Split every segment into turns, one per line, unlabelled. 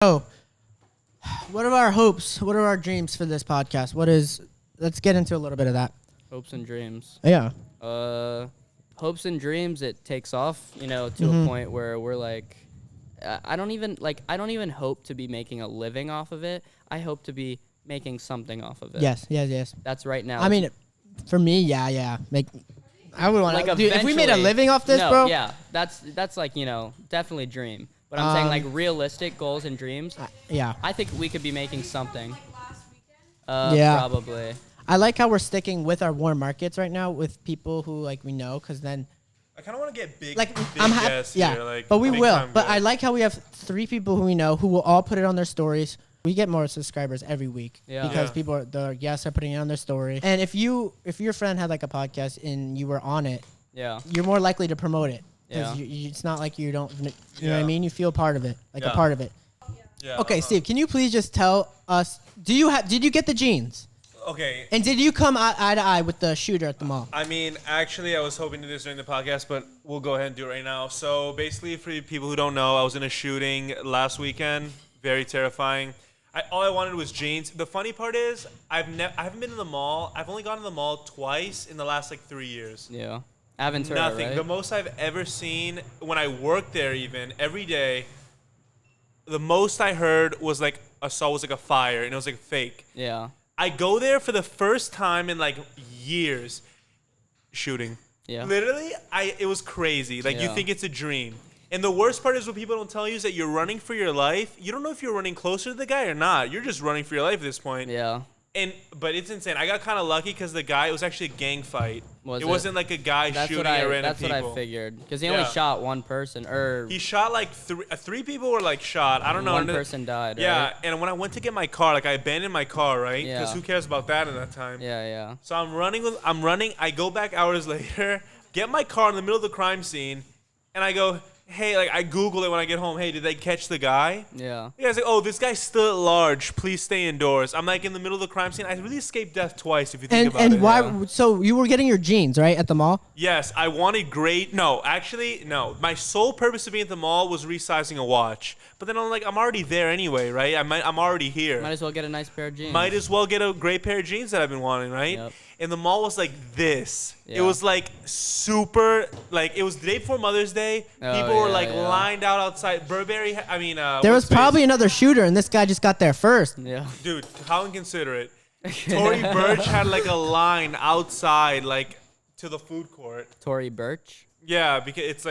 So, what are our hopes? What are our dreams for this podcast? Let's get into a little bit of that.
Hopes and dreams.
Yeah.
Hopes and dreams. It takes off, to a point where we're like, I don't even hope to be making a living off of it. I hope to be making something off of it.
Yes.
That's right now.
I mean, for me, yeah. I would want to.
Like
Dude, if we made a living off this,
no,
bro.
Yeah, that's like, definitely dream. But I'm saying like realistic goals and dreams.
Yeah.
I think we could be making something.
Yeah.
Probably.
I like how we're sticking with our warm markets right now with people who like we know, because then.
I kind of want to get big.
Like
big
I'm
guests here, like,
but we will. But
good.
I like how we have 3 people who we know who will all put it on their stories. We get more subscribers every week because the guests are putting it on their story. And if your friend had like a podcast and you were on it, you're more likely to promote it because it's not like you don't. You know what I mean? You feel part of it, like a part of it.
Yeah.
Okay, Steve, can you please just tell us? Did you get the jeans?
Okay.
And did you come eye to eye with the shooter at the mall?
I mean, actually, I was hoping to do this during the podcast, but we'll go ahead and do it right now. So basically, for people who don't know, I was in a shooting last weekend. Very terrifying. All I wanted was jeans. The funny part is, I haven't been to the mall. I've only gone to the mall twice in the last 3 years.
Yeah. Aventura,
Nothing.
right?
The most I've ever seen when I worked there, even every day, the most I heard was like a fire, and it was like fake.
Yeah.
I go there for the first time in years, shooting.
Yeah.
Literally, it was crazy. You think it's a dream. And the worst part is what people don't tell you is that you're running for your life. You don't know if you're running closer to the guy or not. You're just running for your life at this point.
Yeah.
But it's insane. I got kind of lucky because it was actually a gang fight. It wasn't like a guy shooting at random people.
That's what I figured. Because he only shot one person.
He shot three people were shot. I don't know.
One person died.
Yeah,
right?
and when I went to get my car, I abandoned my car, right?
Yeah.
Because who cares about that in that time?
Yeah.
So I'm running. I go back hours later, get my car in the middle of the crime scene, and I go, hey, I Google it when I get home. Hey, did they catch the guy?
Yeah.
The guy's like, oh, this guy's still at large. Please stay indoors. I'm in the middle of the crime scene. I really escaped death twice if you think about it.
And why? Yeah. So you were getting your jeans, right, at the mall?
Yes, I wanted no. My sole purpose of being at the mall was resizing a watch. But then I'm already there anyway, right? I'm already here.
Might as well get a nice pair of jeans.
Might as well get a great pair of jeans that I've been wanting, right?
Yep.
And the mall was like this.
Yeah.
It was super, it was the day before Mother's Day. People were lined out outside. Burberry,
there was probably another shooter, and this guy just got there first.
Yeah.
Dude, how inconsiderate. Tory Burch had a line outside, to the food court.
Tory Burch?
Yeah, because it's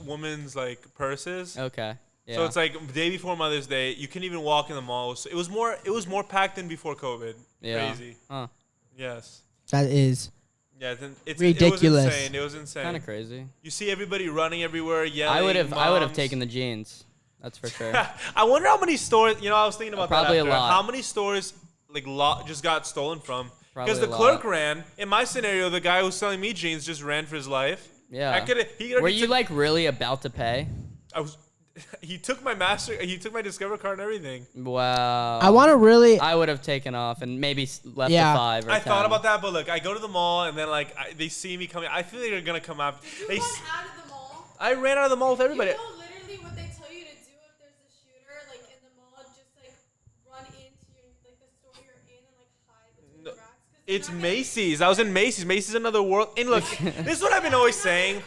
woman's purses.
Okay. Yeah.
So it's the day before Mother's Day. You couldn't even walk in the mall. So it was more packed than before COVID.
Yeah.
Crazy.
Huh.
Yes. That is.
Yeah, it's
ridiculous.
It was insane.
Kind of crazy.
You see everybody running everywhere, yelling.
I would have taken the jeans. That's for sure.
I wonder how many stores. I was thinking about
probably
that. Probably
a lot.
How many stores just got stolen from? Because
Probably
the clerk ran. In my scenario, the guy who was selling me jeans just ran for his life.
Yeah. Were you really about to pay?
I was. He took my Discover card and everything.
Wow.
I
would have taken off and maybe left the 5 or 10.
I thought about that, but look, I go to the mall and then they see me coming. I feel like they're gonna come up.
Did you run out of the mall?
I ran out of the mall with everybody.
You know literally what they tell you to do if there's a shooter in the mall, just run into the store you're in and hide between the racks.
It's Macy's. I was in Macy's. Macy's is another world. And look, this is what I've been always saying.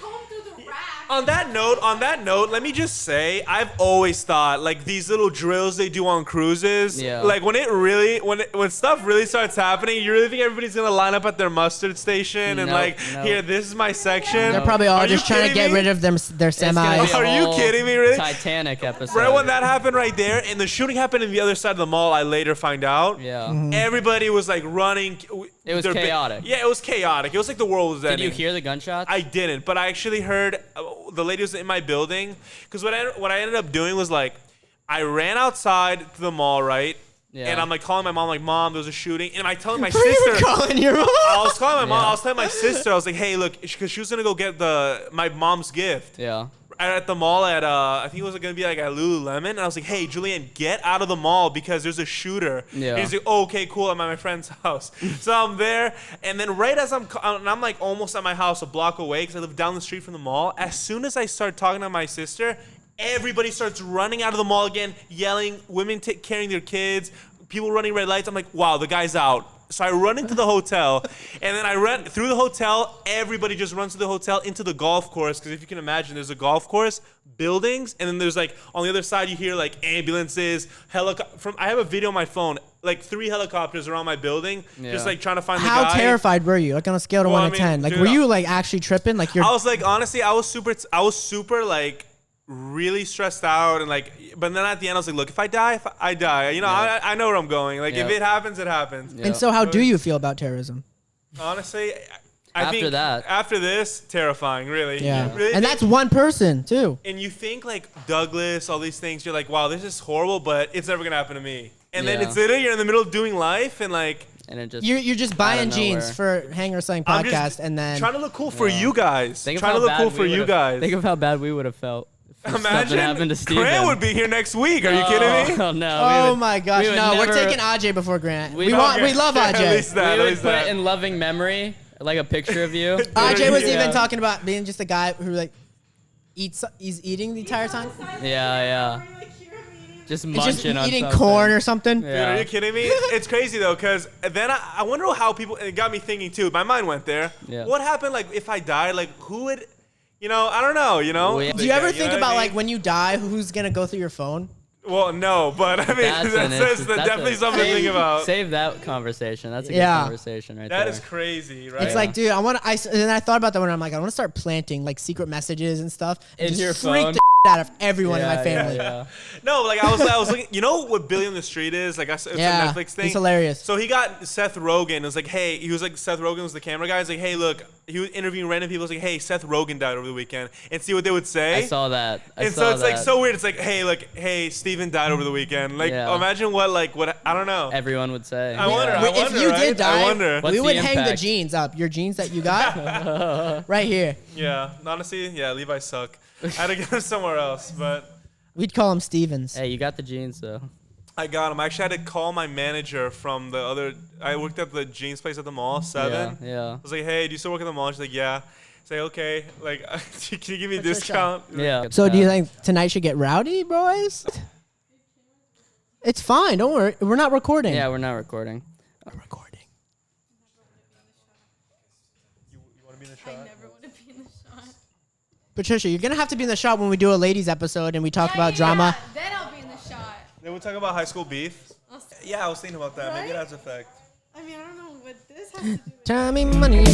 On that note, let me just say, I've always thought these little drills they do on cruises.
Yeah.
When stuff really starts happening, you really think everybody's gonna line up at their mustard station and here, this is my section.
They're probably all just trying to get rid of their semis.
Are you kidding me? Really?
Titanic episode.
Right when that happened right there, and the shooting happened in the other side of the mall, I later find out.
Yeah.
Mm-hmm.
Everybody was running.
It was chaotic.
Yeah, it was chaotic. It was the world was ending.
Did you hear the gunshots?
I didn't, but I actually heard the lady was in my building. Because what I ended up doing was I ran outside to the mall, right? Yeah. And I'm calling my mom, Mom, there was a shooting. And I'm telling my sister.
Calling your mom?
I was calling my mom. I was telling my sister. I was hey, look, because she was gonna go get my mom's gift.
Yeah.
At the mall at I think it was gonna be at Lululemon, and I was hey, Julianne, get out of the mall because there's a shooter.
Yeah.
And he's oh, okay, cool. I'm at my friend's house, so I'm there, and then right as I'm almost at my house, a block away, because I live down the street from the mall. As soon as I start talking to my sister, everybody starts running out of the mall again, yelling, women carrying their kids, people running red lights. I'm like, wow, the guy's out. So I run into the hotel, and then I run through the hotel. Everybody just runs to the hotel into the golf course, because if you can imagine, there's a golf course, buildings, and then there's like on the other side you hear like ambulances, I have a video on my phone, like 3 helicopters around my building, just like trying to find the guy.
How terrified were you? Like on a scale of 1 to 10, like dude, were you like actually tripping? Like
I was like, honestly, I was super like really stressed out, and like, but then at the end I was like, look, if I die, I die. You know, I know where I'm going. Like if it happens, it happens.
And so how do you feel about terrorism?
Honestly, I think after this, terrifying, really.
Yeah.
Really
and that's one person too.
And you think like Douglas, all these things, you're like, wow, this is horrible, but it's never gonna happen to me. And then it's literally, you're in the middle of doing life, and like,
and it just
you're just buying jeans for Hanger Slang Podcast, and then
trying to look cool for you guys. Trying to look cool for you guys.
Think of how bad we would have felt.
Imagine Grant would be here next week. Are you kidding me?
Oh no!
Oh my gosh! No, we're taking Ajay before Grant. We love Ajay.
At least that.
We would put in loving memory like a picture of you.
Ajay was even talking about being just a guy who like he's eating the entire time.
Yeah. Just munching on
eating
something.
corn or something.
Yeah. Dude, are you kidding me? It's crazy though, because then I wonder how people. It got me thinking too. My mind went there. Yeah. What happened? Like if I died, like who would? You know, I don't know, you know?
Do you ever think about, like, when you die, who's going to go through your phone?
Well, no, but I mean, that's definitely something to think about.
Save that conversation. That's a good conversation right there.
That is crazy, right?
It's like, dude, and then I thought about that when I'm like, I want to start planting, like, secret messages and stuff.
In your
freak
phone?
the out of everyone in my family.
Yeah.
No, like I was looking. You know what Billy on the Street is? Like it's a Netflix thing.
He's hilarious.
So he got Seth Rogen. It was like, hey, Seth Rogen was the camera guy. He's like, hey, look, he was interviewing random people. He was like, hey, Seth Rogen died over the weekend, and see what they would say.
I saw that.
It's like so weird. It's like, hey, Steven died over the weekend. Like, imagine what I don't know.
Everyone would say.
I wonder.
If you did die, we would hang the
impact?
jeans up. Your jeans that you got, right here.
Yeah, honestly, Levi suck. I had to get him somewhere else, but
we'd call him Stevens.
Hey, you got the jeans though.
I got him. I actually had to call my manager from the other. I worked at the jeans place at the mall, 7.
Yeah.
I was like, hey, do you still work at the mall? She's like, yeah. Say okay. Like, can you give me a discount?
Yeah.
So do you think tonight should get rowdy, boys? It's fine. Don't worry. We're not recording.
Yeah, we're not recording.
We're recording.
You want to be in the shot?
I never want to be in the shot.
Patricia, you're gonna have to be in the shot when we do a ladies episode and we talk about drama.
Then I'll be in the shot.
Then we'll talk about high school beef. Yeah, I was thinking about that.
Right?
Maybe it has effect.
I mean, I don't know what this has to do with
Time me money.